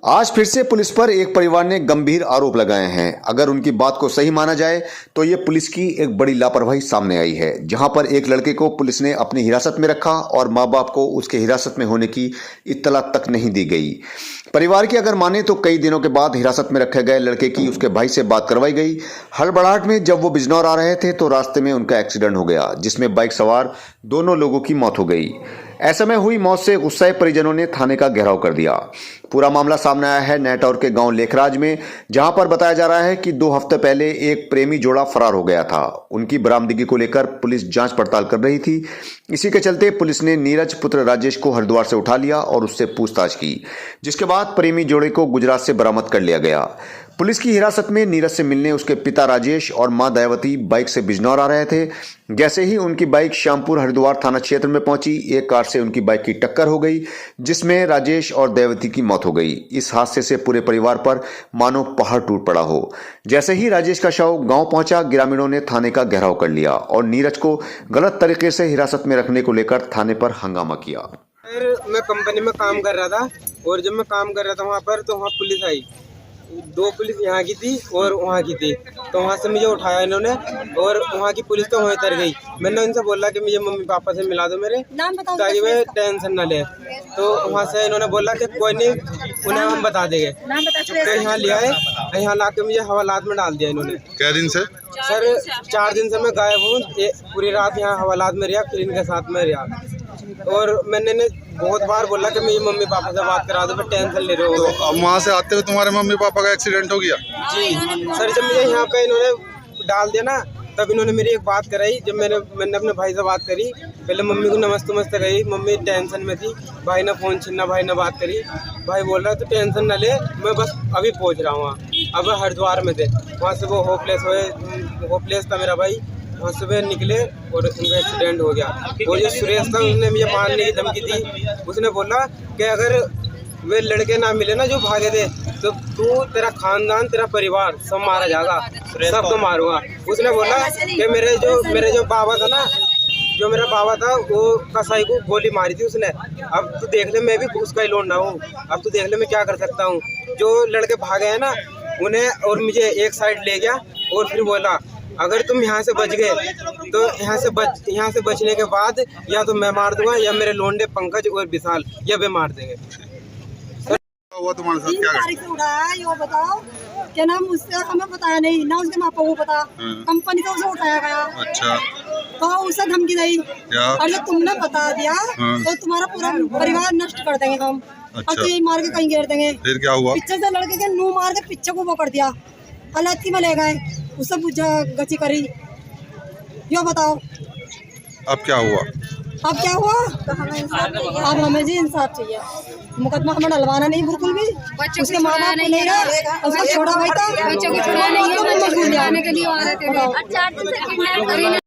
आज फिर से पुलिस पर एक परिवार ने गंभीर आरोप लगाए हैं। अगर उनकी बात को सही माना जाए तो ये पुलिस की एक बड़ी लापरवाही सामने आई है, जहां पर एक लड़के को पुलिस ने अपनी हिरासत में रखा और मां बाप को उसके हिरासत में होने की इत्तला तक नहीं दी गई। परिवार की अगर माने तो कई दिनों के बाद हिरासत में रखे गए लड़के की उसके भाई से बात करवाई गई। हड़बड़ाहट में जब वो बिजनौर आ रहे थे तो रास्ते में उनका एक्सीडेंट हो गया, जिसमें बाइक सवार दोनों लोगों की मौत हो गई। ऐसे में हुई मौत से गुस्साए परिजनों ने थाने का घेराव कर दिया। पूरा मामला सामने आया है नेटौर के गांव लेखराज में, जहां पर बताया जा रहा है कि 2 हफ्ते पहले एक प्रेमी जोड़ा फरार हो गया था। उनकी बरामदगी को लेकर पुलिस जांच पड़ताल कर रही थी। इसी के चलते पुलिस ने नीरज पुत्र राजेश को हरिद्वार से उठा लिया और उससे पूछताछ की, जिसके बाद प्रेमी जोड़े को गुजरात से बरामद कर लिया गया। पुलिस की हिरासत में नीरज से मिलने उसके पिता राजेश और मां दयावती बाइक से बिजनौर आ रहे थे। जैसे ही उनकी बाइक श्यामपुर हरिद्वार थाना क्षेत्र में पहुंची, एक कार से उनकी बाइक की टक्कर हो गई, जिसमें राजेश और दयावती की मौत हो गई। इस हादसे से पूरे परिवार पर मानो पहाड़ टूट पड़ा हो। जैसे ही राजेश का शव गांव पहुंचा, ग्रामीणों ने थाने का घेराव कर लिया और नीरज को गलत तरीके से हिरासत में रखने को लेकर थाने पर हंगामा किया। मैं कंपनी में काम कर रहा था और जब मैं काम कर रहा था वहाँ पर तो वहाँ पुलिस आई। 2 पुलिस यहाँ की थी और वहाँ की थी, तो वहाँ से मुझे उठाया इन्होंने और वहाँ की पुलिस तो वहीं उतर गई। मैंने उनसे बोला कि मुझे मम्मी पापा से मिला दो मेरे, ताकि वे टेंशन न ले। तो वहाँ से इन्होंने बोला कि कोई नहीं, उन्हें हम बता देंगे। तो यहाँ ले आए, यहाँ ला के मुझे हवालात में डाल दिया इन्होंने। क्या दिन से? सर 4 दिन से मैं गायब हूँ। पूरी रात यहाँ हवालात में रहा, फिर इनके साथ में रहा। और मैंने बहुत बार बोला कि मेरी मम्मी पापा से बात करा दो, मैं टेंशन ले रहे हो। तो अब वहाँ से आते हुए तुम्हारे मम्मी पापा का एक्सीडेंट हो गया? जी सर, जब मुझे यहाँ पे इन्होंने डाल दिया ना, तब इन्होंने मेरी एक बात कराई। जब मैंने अपने भाई से बात करी, पहले मम्मी को नमस्ते कही, मम्मी टेंशन में थी। भाई ने फ़ोन छीना, भाई ने बात करी। भाई बोल रहा है तो टेंशन न ले, मैं बस अभी पहुँच रहा हूँ वहाँ। अब हरिद्वार में थे, वहाँ से वो होपलेस था मेरा भाई। वहाँ से वे निकले और उनका एक्सीडेंट हो गया। और जो सुरेश था, उसने मुझे मारने की धमकी दी। उसने बोला कि अगर वे लड़के ना मिले ना जो भागे थे, तो तू, तेरा खानदान, तेरा परिवार सब मारा जाएगा, सबको मारूंगा। उसने बोला कि मेरे जो बाबा था ना, जो मेरा बाबा था, वो कसाई को गोली मारी थी उसने। अब तू देख ले, मैं भी उसका ही लौंडा हूँ। अब तू देख ले मैं क्या कर सकता हूँ। जो लड़के भागे हैं ना, उन्हें और मुझे एक साइड ले गया और फिर बोला अगर तुम यहाँ से बच गए तो यहाँ से बचने के बाद या तो मैं मार दूंगा या मेरे लोंडे पंकज और विशाल या वे मार देंगे। हुआ तुम्हारे साथ? 3 क्या तारीख से उठाया, ये बताओ क्या नाम, उससे हमें बताया नहीं ना, उसके माँ बाप को पता। कंपनी से उसे उठाया गया। अच्छा, तो उसे धमकी दी और जब तुमने बता दिया तो तुम्हारा पूरा परिवार नष्ट कर देंगे हम। अच्छा। अब तो यही मार के कहीं घेर देंगे। फिर क्या हुआ? पीछे से लड़के के नू मार के पीछे को वो कर दिया, अलाती में ले गए, उससे पूछा गची करी। यो बताओ अब क्या हुआ? अब क्या हुआ? अब हमें जी इंसाफ चाहिए। मुकदमा हमें डलवाना नहीं बिल्कुल भी। उसके माँ बाप नहीं है, उसका छोटा भाई था, बच्चे को छुड़ाने के लिए आ रहे थे।